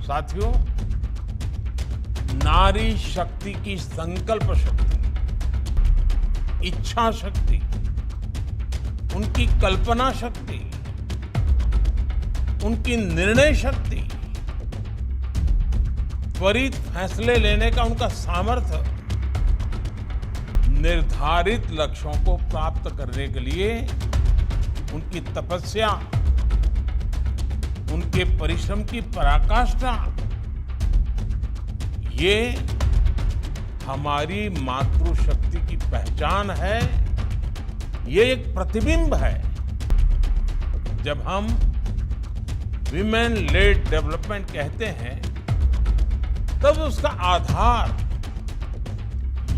साथियों, नारी शक्ति की संकल्प शक्ति, इच्छा शक्ति, उनकी कल्पना शक्ति, उनकी निर्णय शक्ति, त्वरित फैसले लेने का उनका सामर्थ्य, निर्धारित लक्ष्यों को प्राप्त करने के लिए उनकी तपस्या, उनके परिश्रम की पराकाष्ठा, ये हमारी मातृशक्ति की पहचान है। ये एक प्रतिबिंब है। जब हम विमेन लेड डेवलपमेंट कहते हैं, तब उसका आधार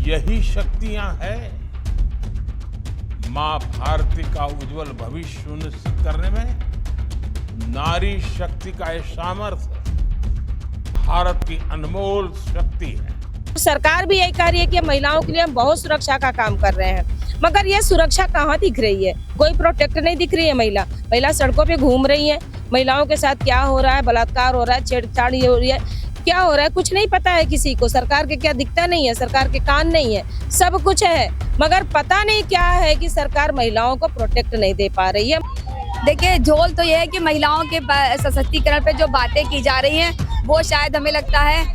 यही शक्तियां हैं। मां भारती का उज्जवल भविष्य सुनिश्चित करने में नारी शक्ति का ये सामर्थ्य भारत की अनमोल शक्ति है। सरकार भी यही कह रही है कि महिलाओं के लिए हम बहुत सुरक्षा का काम कर रहे हैं, मगर ये सुरक्षा कहाँ दिख रही है? कोई प्रोटेक्ट नहीं दिख रही है। महिला सड़कों पे घूम रही है। महिलाओं के साथ क्या हो रहा है, बलात्कार हो रहा है, छेड़छाड़ हो रही है, क्या हो रहा है, कुछ नहीं पता है किसी को। सरकार के क्या दिखता नहीं है, सरकार के कान नहीं है, सब कुछ है, मगर पता नहीं क्या है कि सरकार महिलाओं को प्रोटेक्ट नहीं दे पा रही है। देखिए, झोल तो ये है कि महिलाओं के सशक्तिकरण पे जो बातें की जा रही हैं, वो शायद हमें लगता है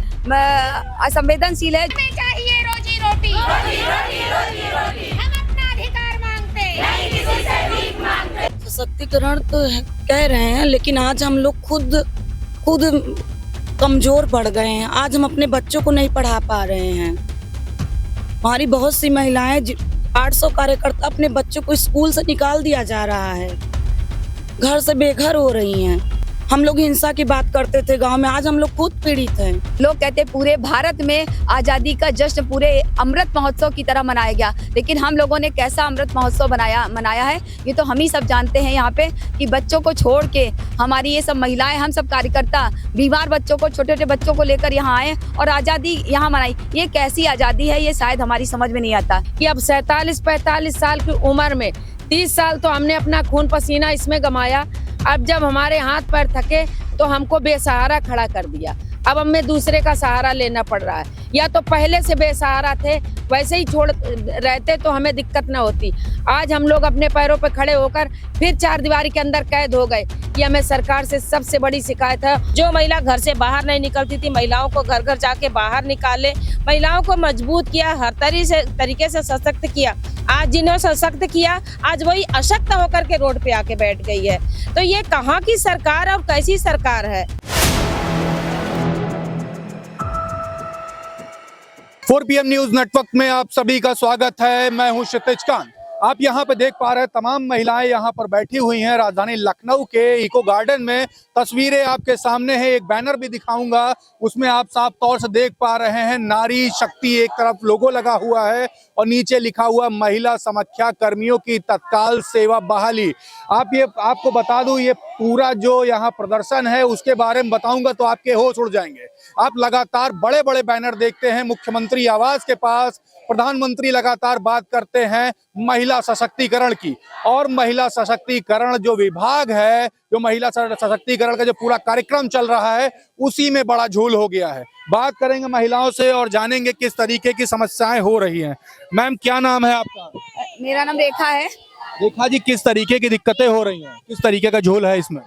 असंवेदनशील है। चाहिए रोजी रोटी, हम अपना अधिकार मांगते, नहीं किसी से भीख मांगते। सशक्तिकरण तो कह रहे हैं, लेकिन आज हम लोग खुद कमजोर पड़ गए हैं। आज हम अपने बच्चों को नहीं पढ़ा पा रहे हैं। हमारी बहुत सी महिलाएं 800 कार्यकर्ता अपने बच्चों को स्कूल से निकाल दिया जा रहा है, घर से बेघर हो रही हैं। हम लोग हिंसा की बात करते थे गांव में, आज हम लोग खुद पीड़ित हैं। लोग कहते पूरे भारत में आजादी का जश्न पूरे अमृत महोत्सव की तरह मनाया गया, लेकिन हम लोगों ने कैसा अमृत महोत्सव मनाया है ये तो हम ही सब जानते हैं। यहाँ पे कि बच्चों को छोड़ के हमारी ये सब महिलाएं, हम सब कार्यकर्ता बीमार बच्चों को, छोटे छोटे बच्चों को लेकर यहाँ आए और आजादी यहाँ मनाई। ये कैसी आजादी है, ये शायद हमारी समझ में नहीं आता। कि अब 47-45 साल की उम्र में 30 साल तो हमने अपना खून पसीना इसमें गमाया। अब जब हमारे हाथ पैर थके तो हमको बेसहारा खड़ा कर दिया। अब हमें दूसरे का सहारा लेना पड़ रहा है। या तो पहले से बेसहारा थे, वैसे ही छोड़ रहते तो हमें दिक्कत न होती। आज हम लोग अपने पैरों पर खड़े होकर फिर चार दीवारी के अंदर कैद हो गए। कि हमें सरकार से सबसे बड़ी शिकायत है, जो महिला घर से बाहर नहीं निकलती थी, महिलाओं को घर घर जाके बाहर निकाले, महिलाओं को मजबूत किया, हर तरीके से सशक्त किया। आज जिन्होंने सशक्त किया, आज वही अशक्त होकर के रोड पे आके बैठ गई है। तो ये कहाँ की सरकार और कैसी सरकार है? 4 PM न्यूज नेटवर्क में आप सभी का स्वागत है। मैं हूं क्षितिज कांत। आप यहां पर देख पा रहे हैं, तमाम महिलाएं यहां पर बैठी हुई हैं राजधानी लखनऊ के इको गार्डन में। तस्वीरें आपके सामने हैं, एक बैनर भी दिखाऊंगा, उसमें आप साफ तौर से देख पा रहे हैं नारी शक्ति, एक तरफ लोगो लगा हुआ है और नीचे लिखा हुआ महिला समाख्या कर्मियों की तत्काल सेवा बहाली। आपको बता दूं, ये पूरा जो यहाँ प्रदर्शन है उसके बारे में बताऊंगा तो आपके होश उड़ जाएंगे। आप लगातार बड़े बड़े बैनर देखते हैं मुख्यमंत्री आवास के पास, प्रधानमंत्री लगातार बात करते हैं महिला सशक्तिकरण की, और महिला सशक्तिकरण जो विभाग है, जो महिला सशक्तिकरण का जो पूरा कार्यक्रम चल रहा है, उसी में बड़ा झोल हो गया है। बात करेंगे महिलाओं से और जानेंगे किस तरीके की समस्याएं हो रही हैं। मैम, क्या नाम है आपका? मेरा नाम रेखा है। रेखा जी, किस तरीके की दिक्कतें हो रही हैं, किस तरीके का झोल है इसमें?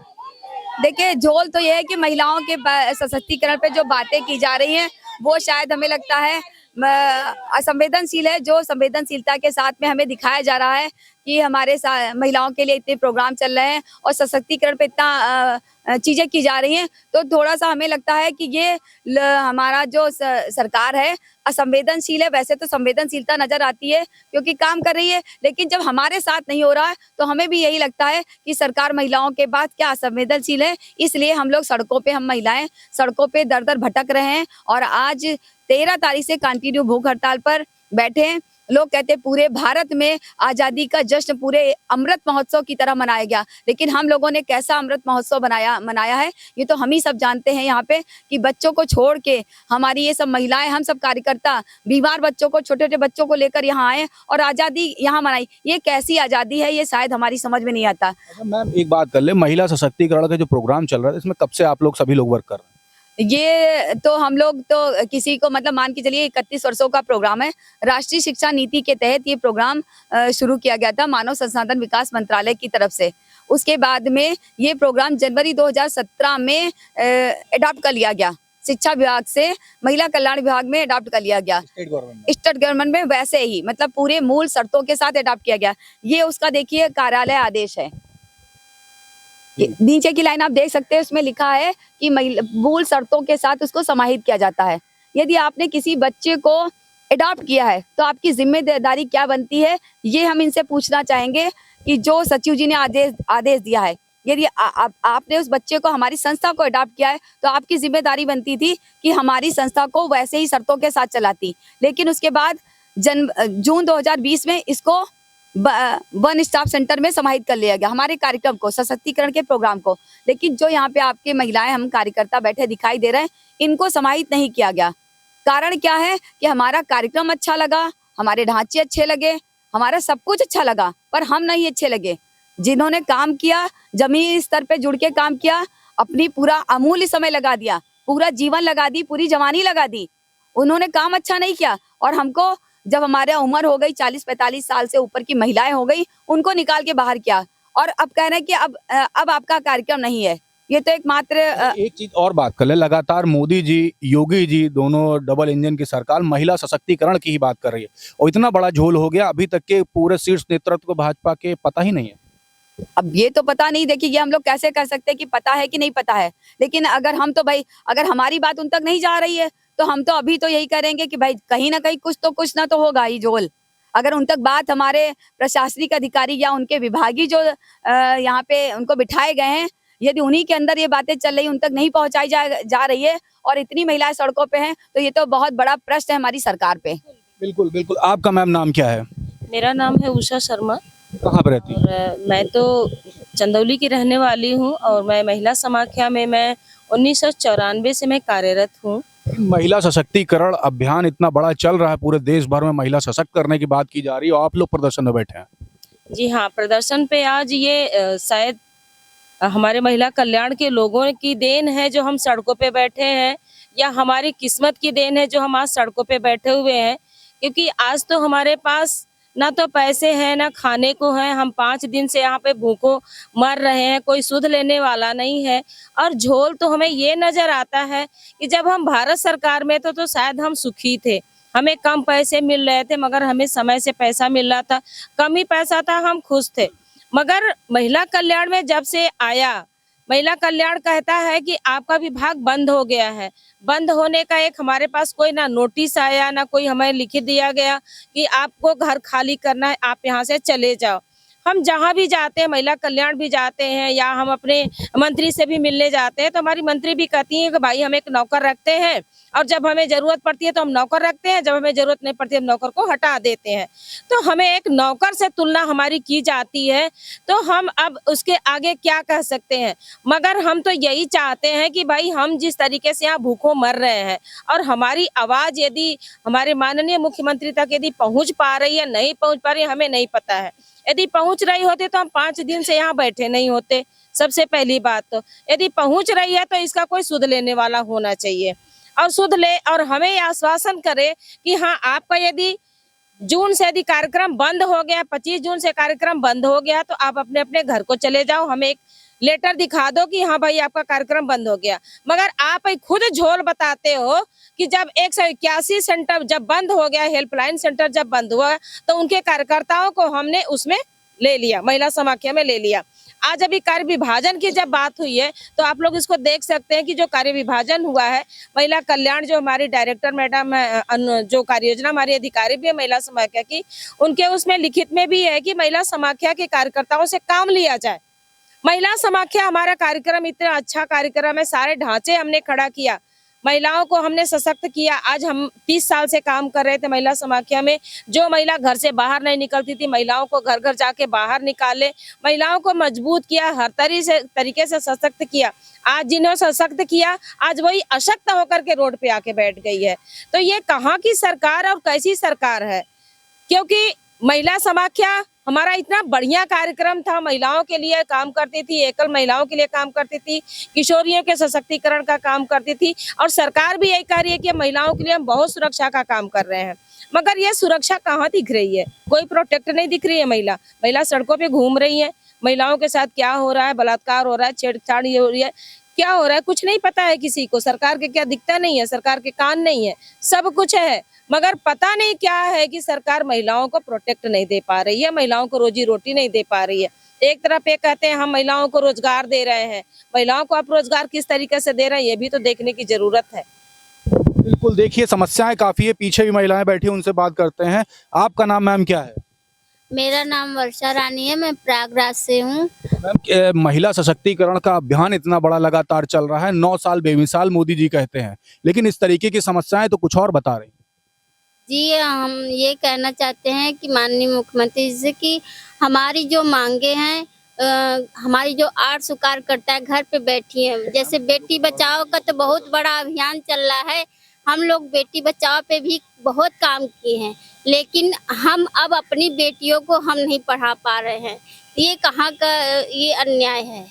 देखिए, झोल तो ये है कि महिलाओं के सशक्तिकरण पे जो बातें की जा रही हैं, वो शायद हमें लगता है असंवेदनशील है। जो संवेदनशीलता के साथ में हमें दिखाया जा रहा है कि हमारे महिलाओं के लिए इतने प्रोग्राम चल रहे हैं और सशक्तिकरण पे इतना चीजें की जा रही हैं, तो थोड़ा सा हमें लगता है कि ये हमारा जो सरकार है असंवेदनशील है। वैसे तो संवेदनशीलता नजर आती है क्योंकि काम कर रही है, लेकिन जब हमारे साथ नहीं हो रहा है तो हमें भी यही लगता है कि सरकार महिलाओं के बाद क्या असंवेदनशील है। इसलिए हम लोग सड़कों पे, हम महिलाएं सड़कों पे दर दर भटक रहे हैं और आज 13 तारीख से कंटिन्यू भूख हड़ताल पर बैठे हैं। लोग कहते पूरे भारत में आजादी का जश्न पूरे अमृत महोत्सव की तरह मनाया गया, लेकिन हम लोगों ने कैसा अमृत महोत्सव मनाया है ये तो हम ही सब जानते हैं। यहाँ पे कि बच्चों को छोड़ के हमारी ये सब महिलाएं, हम सब कार्यकर्ता बीमार बच्चों को, छोटे छोटे बच्चों को लेकर यहाँ आए और आजादी यहाँ मनाई। ये कैसी आजादी है, ये शायद हमारी समझ में नहीं आता। मैम, एक बात कर ले, महिला सशक्तिकरण का जो प्रोग्राम चल रहा है, इसमें कब से आप लोग सभी लोग वर्क कर रहे हैं? ये तो हम लोग तो किसी को मतलब मान के चलिए 31 वर्षों का प्रोग्राम है। राष्ट्रीय शिक्षा नीति के तहत ये प्रोग्राम शुरू किया गया था मानव संसाधन विकास मंत्रालय की तरफ से। उसके बाद में ये प्रोग्राम जनवरी 2017 में अडॉप्ट कर लिया गया, शिक्षा विभाग से महिला कल्याण विभाग में अडॉप्ट कर लिया गया, स्टेट गवर्नमेंट में वैसे ही मतलब पूरे मूल शर्तों के साथ अडॉप्ट किया गया। ये उसका देखिए कार्यालय आदेश है, नीचे की लाइन आप देख सकते हैं, उसमें लिखा है कि मूल शर्तों के साथ उसको समाहित किया जाता है। यदि आपने किसी बच्चे को अडॉप्ट किया है तो आपकी जिम्मेदारी क्या बनती है, ये हम इनसे पूछना चाहेंगे कि जो सचिव जी ने आदेश दिया है, यदि आपने उस बच्चे को हमारी संस्था को अडॉप्ट किया है तो आपकी जिम्मेदारी बनती थी कि हमारी संस्था को वैसे ही शर्तों के साथ चलाती। लेकिन उसके बाद जून 2020 में इसको वन स्टॉप सेंटर में समाहित कर लिया गया हमारे कार्यक्रम को, सशक्तिकरण के प्रोग्राम को। लेकिन जो यहाँ पे आपके महिलाएं हम कार्यकर्ता बैठे दिखाई दे रहे हैं, इनको समाहित नहीं किया गया। कारण क्या है कि हमारा कार्यक्रम अच्छा लगा, हमारे ढांचे अच्छे लगे, हमारा सब कुछ अच्छा लगा, पर हम नहीं अच्छे लगे। जिन्होंने काम किया, जमीनी स्तर पे जुड़ के काम किया, अपनी पूरा अमूल्य समय लगा दिया, पूरा जीवन लगा दी, पूरी जवानी लगा दी, उन्होंने काम अच्छा नहीं किया। और हमको जब हमारे उम्र हो गई 40-45 साल से ऊपर की महिलाएं हो गई, उनको निकाल के बाहर किया और अब कह रहे हैं कि अब आपका कार्यक्रम नहीं है। ये तो एकमात्र एक चीज और बात कर ले, लगातार मोदी जी, योगी जी दोनों डबल इंजन की सरकार महिला सशक्तिकरण की ही बात कर रही है और इतना बड़ा झोल हो गया, अभी तक के पूरे शीर्ष नेतृत्व को भाजपा के पता ही नहीं है। अब ये तो पता नहीं, देखिए ये हम लोग कैसे कर सकते हैं कि पता है कि नहीं पता है। लेकिन अगर हम तो भाई, अगर हमारी बात उन तक नहीं जा रही है तो हम तो अभी तो यही करेंगे कि भाई कहीं ना कहीं कुछ ना तो होगा ही झोल। अगर उन तक बात हमारे प्रशासनिक अधिकारी या उनके विभागीय जो यहाँ पे उनको बिठाए गए हैं, यदि उन्हीं के अंदर ये बातें चल रही, उन तक नहीं पहुंचाई जा रही है और इतनी महिलाएं सड़कों पे हैं, तो ये तो बहुत बड़ा प्रश्न है हमारी सरकार पे। बिल्कुल बिल्कुल। आपका मैम नाम क्या है? मेरा नाम है उषा शर्मा। कहाँ पर रहती है? और मैं तो चंदौली की रहने वाली हूँ और मैं महिला समाख्या में मैं 1994 से मैं कार्यरत हूँ। महिला सशक्तिकरण अभियान इतना बड़ा चल रहा है, पूरे देश भर में महिला सशक्त करने की बात की जा रही है और आप लोग प्रदर्शन में बैठे हैं। जी हाँ, प्रदर्शन पे आज ये शायद हमारे महिला कल्याण के लोगों की देन है जो हम सड़कों पे बैठे हैं, या हमारी किस्मत की देन है जो हम आज सड़कों पे बैठे हुए हैं। क्योंकि आज तो हमारे पास ना तो पैसे हैं ना खाने को है, हम 5 दिन से यहाँ पे भूखों मर रहे हैं, कोई सुध लेने वाला नहीं है। और झोल तो हमें ये नजर आता है कि जब हम भारत सरकार में तो शायद हम सुखी थे, हमें कम पैसे मिल रहे थे मगर हमें समय से पैसा मिल रहा था, कम ही पैसा था, हम खुश थे। मगर महिला कल्याण में जब से आया, महिला कल्याण कहता है कि आपका विभाग बंद हो गया है। बंद होने का एक हमारे पास कोई ना नोटिस आया, ना कोई हमें लिखित दिया गया कि आपको घर खाली करना है, आप यहाँ से चले जाओ। हम जहाँ भी जाते हैं, महिला कल्याण भी जाते हैं या हम अपने मंत्री से भी मिलने जाते हैं, तो हमारी मंत्री भी कहती है कि भाई हम एक नौकर रखते हैं और जब हमें जरूरत पड़ती है तो हम नौकर रखते हैं, जब हमें जरूरत नहीं पड़ती है हम नौकर को हटा देते हैं। तो हमें एक नौकर से तुलना हमारी की जाती है, तो हम अब उसके आगे क्या कह सकते हैं। मगर हम तो यही चाहते हैं कि भाई हम जिस तरीके से यहाँ भूखों मर रहे हैं और हमारी आवाज यदि हमारे माननीय मुख्यमंत्री तक यदि पहुँच पा रही है, नहीं पहुँच पा रही है, हमें नहीं पता है। यदि पहुँच रही होती तो हम 5 दिन से यहाँ बैठे नहीं होते। सबसे पहली बात तो यदि पहुँच रही है तो इसका कोई सुध लेने वाला होना चाहिए और सुध ले और हमें यह आश्वासन करे कि हाँ, आपका यदि जून से यदि कार्यक्रम बंद हो गया, 25 जून से कार्यक्रम बंद हो गया, तो आप अपने अपने घर को चले जाओ, हमें एक लेटर दिखा दो कि हाँ भाई आपका कार्यक्रम बंद हो गया। मगर आप खुद झोल बताते हो कि जब 181 सेंटर जब बंद हो गया, हेल्पलाइन सेंटर जब बंद हुआ, तो उनके कार्यकर्ताओं को हमने उसमें ले लिया, महिला समाख्या में ले लिया। आज अभी कार्य विभाजन की जब बात हुई है तो आप लोग इसको देख सकते हैं कि जो कार्य विभाजन हुआ है, महिला कल्याण जो हमारी डायरेक्टर मैडम है, जो कार्य योजना हमारी अधिकारी भी है महिला समाख्या की, उनके उसमें लिखित में भी है कि महिला समाख्या के कार्यकर्ताओं से काम लिया जाए। महिला समाख्या हमारा कार्यक्रम इतना अच्छा कार्यक्रम है, सारे ढांचे हमने खड़ा किया, महिलाओं को हमने सशक्त किया। आज हम 30 साल से काम कर रहे थे महिला समाख्या में। जो महिला घर से बाहर नहीं निकलती थी, महिलाओं को घर घर जाके बाहर निकाले, महिलाओं को मजबूत किया, हर तरीके से सशक्त किया। आज जिन्होंने सशक्त किया, आज वही अशक्त होकर के रोड पे आके बैठ गई है। तो ये कहाँ की सरकार और कैसी सरकार है? क्योंकि महिला समाख्या हमारा इतना बढ़िया कार्यक्रम था, महिलाओं के लिए काम करती थी, एकल महिलाओं के लिए काम करती थी, किशोरियों के सशक्तिकरण का काम करती थी। और सरकार भी यही कह रही है कि महिलाओं के लिए हम बहुत सुरक्षा का काम कर रहे हैं, मगर ये सुरक्षा कहाँ दिख रही है? कोई प्रोटेक्ट नहीं दिख रही है। महिला सड़कों पे घूम रही है, महिलाओं के साथ क्या हो रहा है, बलात्कार हो रहा है, छेड़छाड़ हो रही है, क्या हो रहा है कुछ नहीं पता है किसी को। सरकार के क्या दिखता नहीं है, सरकार के कान नहीं है, सब कुछ है, मगर पता नहीं क्या है कि सरकार महिलाओं को प्रोटेक्ट नहीं दे पा रही है, महिलाओं को रोजी रोटी नहीं दे पा रही है। एक तरफ ये कहते हैं हम महिलाओं को रोजगार दे रहे हैं, महिलाओं को आप रोजगार किस तरीके से दे रहे हैं ये भी तो देखने की जरूरत है। बिल्कुल, देखिए समस्याएं काफी है, पीछे भी महिलाएं बैठी, उनसे बात करते हैं। आपका नाम मैम क्या है? मेरा नाम वर्षा रानी है, मैं प्रयागराज से हूँ। मैम, महिला सशक्तिकरण का अभियान इतना बड़ा लगातार चल रहा है, 9 साल बेमिसाल मोदी जी कहते हैं, लेकिन इस तरीके की समस्याएं तो कुछ और बता रही। जी, हम ये कहना चाहते हैं कि माननीय मुख्यमंत्री जी से कि हमारी जो मांगे हैं, हमारी जो 800 कार्यकर्ता घर पे बैठी हैं, जैसे बेटी बचाओ का तो बहुत बड़ा अभियान चल रहा है, हम लोग बेटी बचाओ पे भी बहुत काम किए हैं, लेकिन हम अब अपनी बेटियों को हम नहीं पढ़ा पा रहे हैं। ये कहाँ का ये अन्याय है।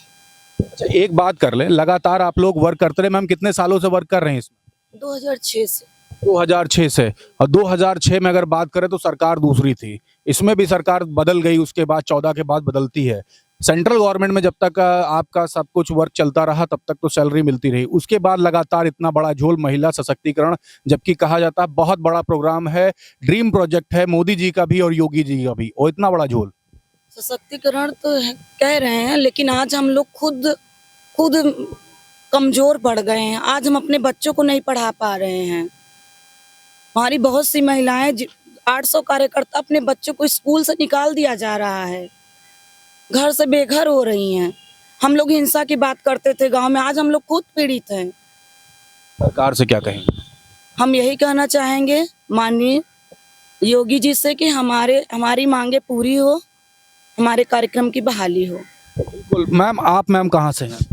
अच्छा, एक बात कर लें, लगातार आप लोग वर्क करते रहे। मैम, कितने सालों से वर्क कर रहे हैं इसमें? 2006 से। 2006 से। और 2006 में अगर बात करें तो सरकार दूसरी थी, इसमें भी सरकार बदल गई, उसके बाद 14 के बाद बदलती है। सेंट्रल गवर्नमेंट में जब तक आपका सब कुछ वर्क चलता रहा तब तक तो सैलरी मिलती रही, उसके बाद लगातार इतना बड़ा झोल महिला सशक्तिकरण, जबकि कहा जाता है बहुत बड़ा प्रोग्राम है, ड्रीम प्रोजेक्ट है मोदी जी का भी और योगी जी का भी, और इतना बड़ा झोल। सशक्तिकरण तो कह रहे हैं, लेकिन आज हम लोग खुद कमजोर पड़ गए हैं। आज हम अपने बच्चों को नहीं पढ़ा पा रहे हैं। हमारी बहुत सी महिलाएं 800 कार्यकर्ता अपने बच्चों को स्कूल से निकाल दिया जा रहा है, घर से बेघर हो रही हैं। हम लोग हिंसा की बात करते थे गांव में, आज हम लोग खुद पीड़ित हैं। सरकार से क्या कहेंगे? हम यही कहना चाहेंगे माननीय योगी जी से कि हमारी मांगे पूरी हो, हमारे कार्यक्रम की बहाली हो। बिल्कुल। मैम कहाँ से हैं?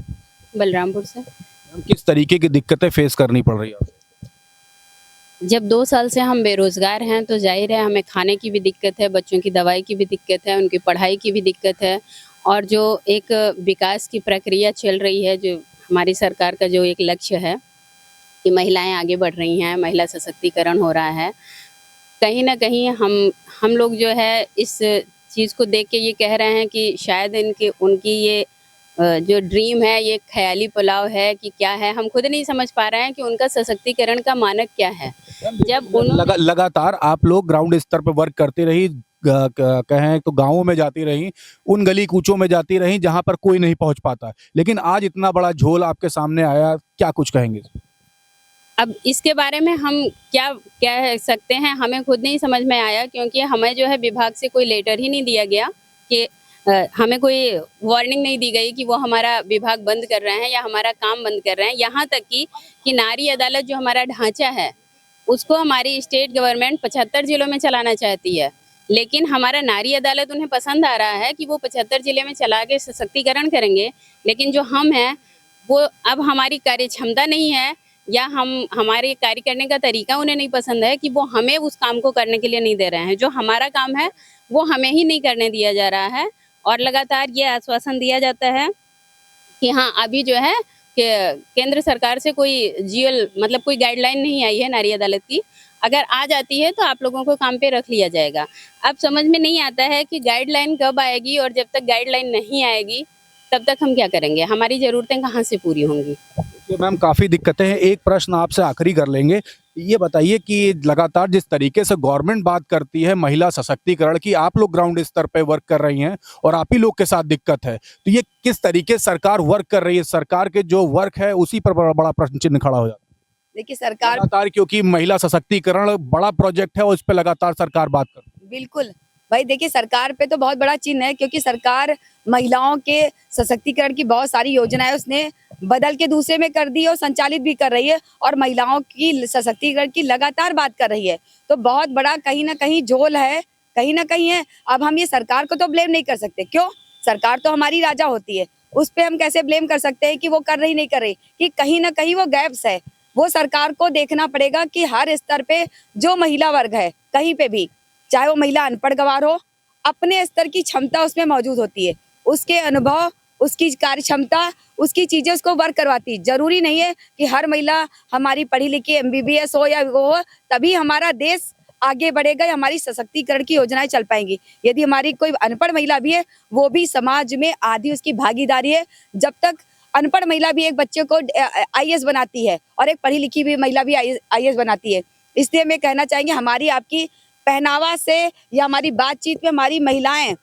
बलरामपुर से। मैम, किस तरीके की दिक्कतें फेस करनी पड़ रही है? जब 2 साल से हम बेरोजगार हैं तो जाहिर है हमें खाने की भी दिक्कत है, बच्चों की दवाई की भी दिक्कत है, उनकी पढ़ाई की भी दिक्कत है, और जो एक विकास की प्रक्रिया चल रही है, जो हमारी सरकार का जो एक लक्ष्य है कि महिलाएं आगे बढ़ रही हैं, महिला सशक्तिकरण हो रहा है, कहीं ना कहीं हम लोग जो है इस चीज़ को देख के ये कह रहे हैं कि शायद उनकी ये जो ड्रीम है ये ख्याली पुलाव है कि क्या है, हम खुद नहीं समझ पा रहे हैं कि उनका सशक्तिकरण का मानक क्या है। जब लगातार आप लोग ग्राउंड स्तर पर वर्क करती रही, कहें तो गांवों में जाती रही, उन गली कूचों में जाती रही जहां पर कोई नहीं पहुंच पाता, लेकिन आज इतना बड़ा झोल आपके सामने आया, क्या कुछ कहेंगे? अब इसके बारे में हम क्या कह सकते हैं, हमें खुद नहीं समझ में आया, क्योंकि हमें जो है विभाग से कोई लेटर ही नहीं दिया गया कि हमें कोई वार्निंग नहीं दी गई कि वो हमारा विभाग बंद कर रहे हैं या हमारा काम बंद कर रहे हैं। यहाँ तक कि नारी अदालत जो हमारा ढांचा है उसको हमारी स्टेट गवर्नमेंट 75 जिलों में चलाना चाहती है, लेकिन हमारा नारी अदालत उन्हें पसंद आ रहा है कि वो 75 जिले में चला के सशक्तिकरण करेंगे, लेकिन जो हम हैं वो अब हमारी कार्य क्षमता नहीं है या हमारे कार्य करने का तरीका उन्हें नहीं पसंद है कि वो हमें उस काम को करने के लिए नहीं दे रहे हैं। जो हमारा काम है वो हमें ही नहीं करने दिया जा रहा है, और लगातार ये आश्वासन दिया जाता है कि हाँ अभी जो है कि केंद्र सरकार से कोई जीएल मतलब कोई गाइडलाइन नहीं आई है नारी अदालत की, अगर आ जाती है तो आप लोगों को काम पे रख लिया जाएगा। अब समझ में नहीं आता है कि गाइडलाइन कब आएगी, और जब तक गाइडलाइन नहीं आएगी तब तक हम क्या करेंगे, हमारी ज़रूरतें कहाँ से पूरी होंगी। मैम, काफ़ी दिक्कतें हैं। एक प्रश्न आपसे आखिरी कर लेंगे, ये बताइए कि लगातार जिस तरीके से गवर्नमेंट बात करती है महिला सशक्तिकरण की, आप लोग ग्राउंड स्तर पे वर्क कर रही हैं और आप ही लोग के साथ दिक्कत है, तो ये किस तरीके से सरकार वर्क कर रही है? सरकार के जो वर्क है उसी पर बड़ा प्रश्न चिन्ह खड़ा हो जाता है। देखिए सरकार लगातार, क्योंकि महिला सशक्तिकरण बड़ा प्रोजेक्ट है और उस पर लगातार सरकार बात कर रही है। बिल्कुल भाई, देखिए सरकार पे तो बहुत बड़ा चिन्ह है, क्योंकि सरकार महिलाओं के सशक्तिकरण की बहुत सारी योजनाएं उसने बदल के दूसरे में कर दी और संचालित भी कर रही है, और महिलाओं की सशक्तिकरण की लगातार बात कर रही है। तो बहुत बड़ा कहीं ना कहीं झोल है, कहीं ना कहीं है। अब हम ये सरकार को तो ब्लेम नहीं कर सकते, क्यों? सरकार तो हमारी राजा होती है, उस पर हम कैसे ब्लेम कर सकते हैं कि वो कर रही नहीं कर रही, कि कहीं ना कहीं वो गैप्स है। वो सरकार को देखना पड़ेगा कि हर स्तर पे जो महिला वर्ग है कहीं पे भी, चाहे वो महिला अनपढ़ गवार हो, अपने स्तर की क्षमता उसमें मौजूद होती है, उसके अनुभव, उसकी कार्य क्षमता, उसकी चीजें उसको वर्क करवाती है। जरूरी नहीं है कि हर महिला हमारी पढ़ी लिखी MBBS हो या वो हो तभी हमारा देश आगे बढ़ेगा या हमारी सशक्तिकरण की योजनाएं चल पाएंगी। यदि हमारी कोई अनपढ़ महिला भी है वो भी समाज में आधी उसकी भागीदारी है। जब तक अनपढ़ महिला भी एक बच्चे को IAS बनाती है और एक पढ़ी लिखी भी महिला भी IAS बनाती है। इसलिए मैं कहना चाहेंगे हमारी आपकी पहनावा से या हमारी बातचीत में हमारी महिलाएं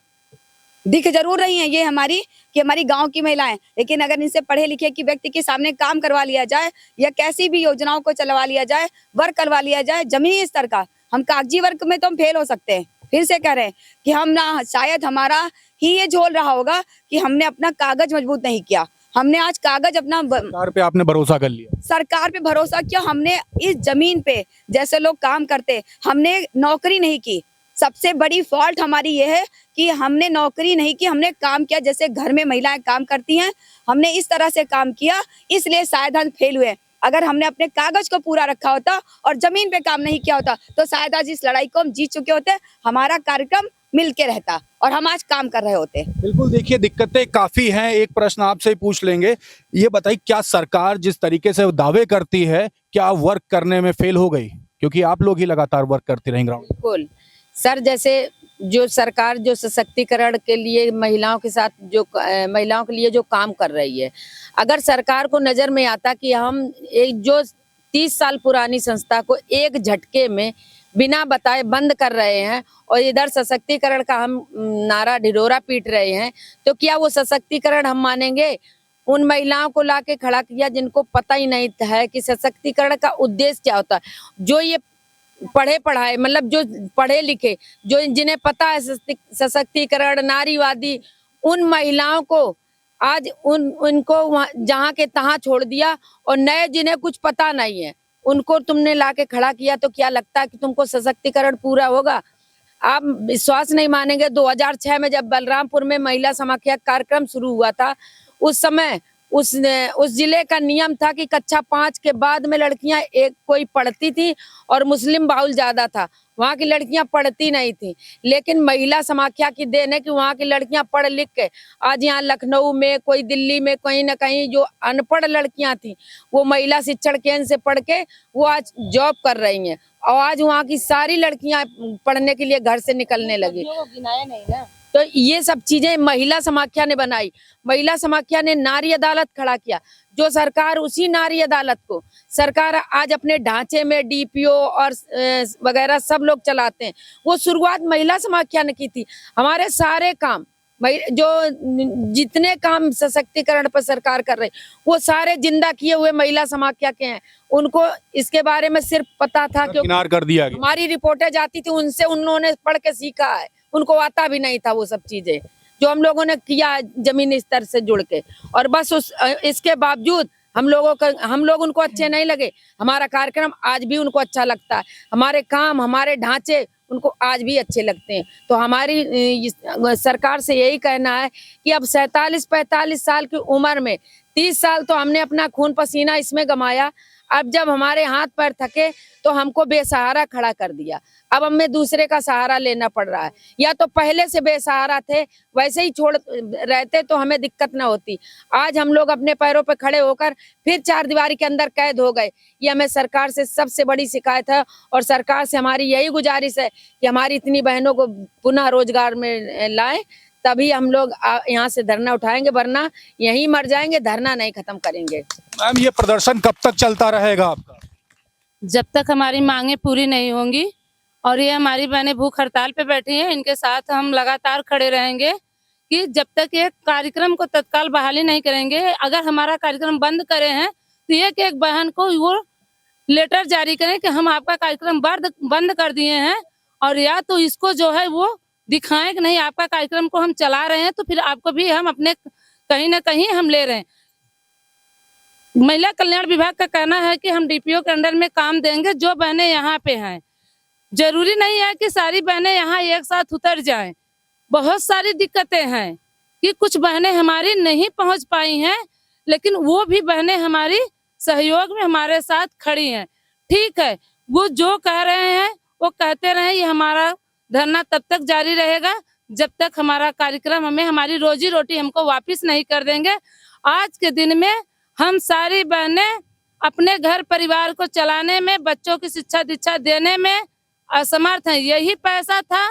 दिख जरूर रही हैं ये हमारी कि हमारी गांव की महिलाएं, लेकिन अगर इनसे पढ़े लिखे की व्यक्ति के सामने काम करवा लिया जाए या कैसी भी योजनाओं को चलवा लिया जाए, वर्क करवा लिया जाए जमीनी स्तर का, हम कागजी वर्क में तो हम फेल हो सकते हैं। फिर से कह रहे हैं कि हम ना शायद हमारा ही ये झोल रहा होगा कि हमने अपना कागज मजबूत नहीं किया। हमने आज कागज अपना सरकार पे आपने भरोसा कर लिया, सरकार पे भरोसा किया, हमने इस जमीन पे जैसे लोग काम करते हमने नौकरी नहीं की। सबसे बड़ी फॉल्ट हमारी ये है कि हमने नौकरी नहीं की, हमने काम किया जैसे घर में महिलाएं काम करती हैं, हमने इस तरह से काम किया, इसलिए शायद हम फेल हुए। अगर हमने अपने कागज को पूरा रखा होता और जमीन पे काम नहीं किया होता तो शायद आज इस लड़ाई को हम जीत चुके होते, हमारा कार्यक्रम मिल के रहता और हम आज काम कर रहे होते। बिल्कुल। देखिए दिक्कतें काफी हैं। एक प्रश्न आपसे ही पूछ लेंगे, ये बताइए क्या सरकार जिस तरीके से दावे करती है क्या वर्क करने में फेल हो गई? क्योंकि आप लोग ही लगातार वर्क करते रहे ग्राउंड। बिल्कुल सर, जैसे जो सरकार जो सशक्तिकरण के लिए महिलाओं के साथ जो महिलाओं के लिए जो काम कर रही है, अगर सरकार को नजर में आता कि हम एक जो 30 साल पुरानी संस्था को एक झटके में बिना बताए बंद कर रहे हैं और इधर सशक्तिकरण का हम नारा ढिढोरा पीट रहे हैं, तो क्या वो सशक्तिकरण हम मानेंगे? उन महिलाओं को लाके खड़ा किया जिनको पता ही नहीं है कि सशक्तिकरण का उद्देश्य क्या होता है। जो ये पढ़े पढ़ाए मतलब जो पढ़े लिखे जो जिन्हें पता है सशक्तिकरण नारीवादी, उन महिलाओं को आज उनको जहाँ के तहाँ छोड़ दिया और नए जिन्हें कुछ पता नहीं है उनको तुमने लाके खड़ा किया, तो क्या लगता है कि तुमको सशक्तिकरण पूरा होगा? आप विश्वास नहीं मानेंगे, 2006 में जब बलरामपुर में महिला समाख्या कार्यक्रम शुरू हुआ था, उस समय उस जिले का नियम था कि कक्षा 5 के बाद में लड़कियां एक कोई पढ़ती थी और मुस्लिम बाहुल ज्यादा था, वहाँ की लड़कियां पढ़ती नहीं थी। लेकिन महिला समाख्या की देन है कि वहाँ की लड़कियां पढ़ लिख के आज यहाँ लखनऊ में, कोई दिल्ली में, कहीं ना कहीं जो अनपढ़ लड़कियां थी वो महिला शिक्षण केंद्र से पढ़ के वो आज जॉब कर रही हैं और आज वहाँ की सारी लड़कियां पढ़ने के लिए घर से निकलने लगी। तो ये सब चीजें महिला समाख्या ने बनाई। महिला समाख्या ने नारी अदालत खड़ा किया, जो सरकार उसी नारी अदालत को सरकार आज अपने ढांचे में DPO और वगैरह सब लोग चलाते हैं। वो शुरुआत महिला समाख्या ने की थी। हमारे सारे काम जो जितने काम सशक्तिकरण पर सरकार कर रही वो सारे जिंदा किए हुए महिला समाख्या के हैं। उनको इसके बारे में सिर्फ पता था क्योंकि कर दिया गया। हमारी रिपोर्टें जाती थी उनसे, उन्होंने पढ़ के सीखा है, उनको आता भी नहीं था वो सब चीजें जो हम लोगों ने किया जमीनी स्तर से जुड़ के। और बस इसके बावजूद हम लोग उनको अच्छे नहीं लगे। हमारा कार्यक्रम आज भी उनको अच्छा लगता है, हमारे काम हमारे ढांचे उनको आज भी अच्छे लगते हैं। तो हमारी सरकार से यही कहना है कि अब 47-45 साल की उम्र में 30 साल तो हमने अपना खून पसीना इसमें गमाया। अब जब हमारे हाथ पैर थके तो हमको बेसहारा खड़ा कर दिया। अब हमें दूसरे का सहारा लेना पड़ रहा है, या तो पहले से बेसहारा थे वैसे ही छोड़ रहते तो हमें दिक्कत ना होती। आज हम लोग अपने पैरों पर खड़े होकर फिर 4 दीवारी के अंदर कैद हो गए। ये हमें सरकार से सबसे बड़ी शिकायत है और सरकार से हमारी यही गुजारिश है कि हमारी इतनी बहनों को पुनः रोजगार में लाएं, तभी हम लोग यहाँ से धरना उठाएंगे, वरना यहीं मर जाएंगे, धरना नहीं खत्म करेंगे। मैम ये प्रदर्शन कब तक चलता रहेगा आपका? जब तक हमारी मांगे पूरी नहीं होंगी और ये हमारी बहनें भूख हड़ताल पे बैठी हैं, इनके साथ हम लगातार खड़े रहेंगे कि जब तक ये कार्यक्रम को तत्काल बहाली नहीं करेंगे। अगर हमारा कार्यक्रम बंद करे हैं तो एक बहन को वो लेटर जारी करें कि हम आपका कार्यक्रम बंद कर दिए हैं, और या तो इसको जो है वो दिखाएं कि नहीं आपका कार्यक्रम को हम चला रहे हैं, तो फिर आपको भी हम अपने कहीं ना कहीं हम ले रहे हैं। महिला कल्याण विभाग का कहना है कि हम DPO के अंडर में काम देंगे। जो बहनें यहाँ पे हैं, जरूरी नहीं है कि सारी बहनें यहाँ एक साथ उतर जाएं। बहुत सारी दिक्कतें हैं कि कुछ बहनें हमारी नहीं पहुँच पाई हैं, लेकिन वो भी बहनें हमारी सहयोग में हमारे साथ खड़ी हैं। ठीक है, वो जो कह रहे हैं वो कहते रहे, ये हमारा धरना तब तक जारी रहेगा जब तक हमारा कार्यक्रम हमें हमारी रोजी रोटी हमको वापस नहीं कर देंगे। आज के दिन में हम सारी बहनें अपने घर परिवार को चलाने में, बच्चों की शिक्षा दीक्षा देने में असमर्थ हैं। यही पैसा था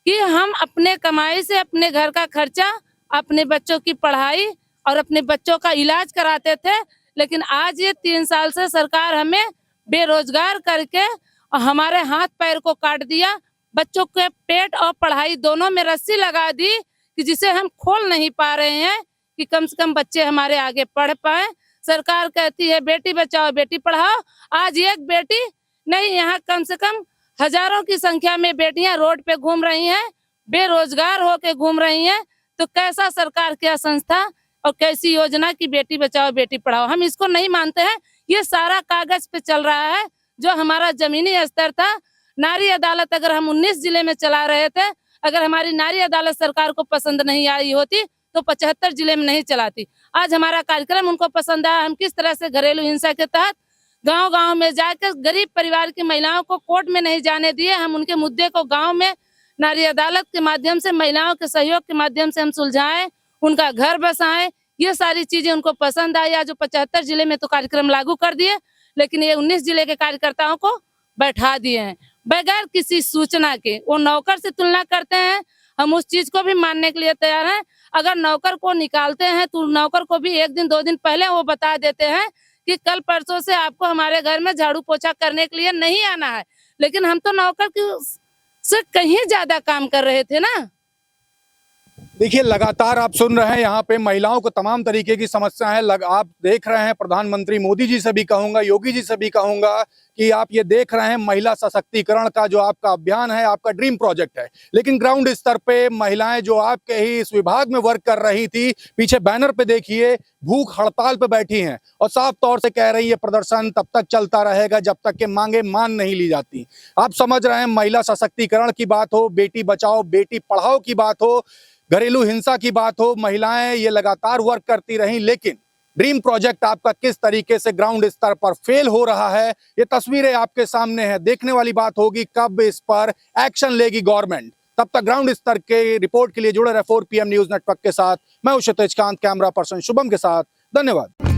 कि हम अपने कमाई से अपने घर का खर्चा, अपने बच्चों की पढ़ाई और अपने बच्चों का इलाज कराते थे। लेकिन आज ये 3 साल से सरकार हमें बेरोजगार करके हमारे हाथ पैर को काट दिया। बच्चों के पेट और पढ़ाई दोनों में रस्सी लगा दी कि जिसे हम खोल नहीं पा रहे हैं कि कम से कम बच्चे हमारे आगे पढ़ पाए। सरकार कहती है बेटी बचाओ बेटी पढ़ाओ। आज एक बेटी नहीं, यहाँ कम से कम हजारों की संख्या में बेटियां रोड पे घूम रही हैं, बेरोजगार होके घूम रही हैं। तो कैसा सरकार, क्या संस्था और कैसी योजना की बेटी बचाओ बेटी पढ़ाओ? हम इसको नहीं मानते हैं। ये सारा कागज पे चल रहा है। जो हमारा जमीनी स्तर था, नारी अदालत अगर हम 19 जिले में चला रहे थे, अगर हमारी नारी अदालत सरकार को पसंद नहीं आई होती तो 75 जिले में नहीं चलाती। आज हमारा कार्यक्रम उनको पसंद आया। हम किस तरह से घरेलू हिंसा के तहत गांव-गांव में जाकर गरीब परिवार की महिलाओं को कोर्ट में नहीं जाने दिए। हम उनके मुद्दे को गांव में नारी अदालत के माध्यम से, महिलाओं के सहयोग के माध्यम से हम सुलझाएं, उनका घर बसाएं। ये सारी चीजें उनको पसंद आई। आज 75 जिले में तो कार्यक्रम लागू कर दिए, लेकिन ये 19 जिले के कार्यकर्ताओं को बैठा दिए हैं बगैर किसी सूचना के। वो नौकर से तुलना करते हैं, हम उस चीज को भी मानने के लिए तैयार हैं। अगर नौकर को निकालते हैं तो नौकर को भी 1 दिन 2 दिन पहले वो बता देते हैं कि कल परसों से आपको हमारे घर में झाड़ू पोछा करने के लिए नहीं आना है। लेकिन हम तो नौकर की से कहीं ज्यादा काम कर रहे थे ना। देखिए, लगातार आप सुन रहे हैं यहाँ पे महिलाओं को तमाम तरीके की समस्या है। आप देख रहे हैं, प्रधानमंत्री मोदी जी से भी कहूंगा, योगी जी से भी कहूंगा कि आप ये देख रहे हैं महिला सशक्तिकरण का जो आपका अभियान है, आपका ड्रीम प्रोजेक्ट है। लेकिन ग्राउंड स्तर पे महिलाएं जो आपके ही इस विभाग में वर्क कर रही थी, पीछे बैनर पे देखिए, भूख हड़ताल पे बैठी हैं और साफ तौर से कह रही है प्रदर्शन तब तक चलता रहेगा जब तक के मांगे मान नहीं ली जाती। आप समझ रहे हैं, महिला सशक्तिकरण की बात हो, बेटी बचाओ बेटी पढ़ाओ की बात हो, घरेलू हिंसा की बात हो, महिलाएं ये लगातार वर्क करती रहीं। लेकिन ड्रीम प्रोजेक्ट आपका किस तरीके से ग्राउंड स्तर पर फेल हो रहा है, ये तस्वीरें आपके सामने हैं। देखने वाली बात होगी कब इस पर एक्शन लेगी गवर्नमेंट। तब तक ग्राउंड स्तर के रिपोर्ट के लिए जुड़े रहे 4 PM न्यूज नेटवर्क के साथ। मैं हूं क्षितिज कांत, कैमरा पर्सन शुभम के साथ। धन्यवाद।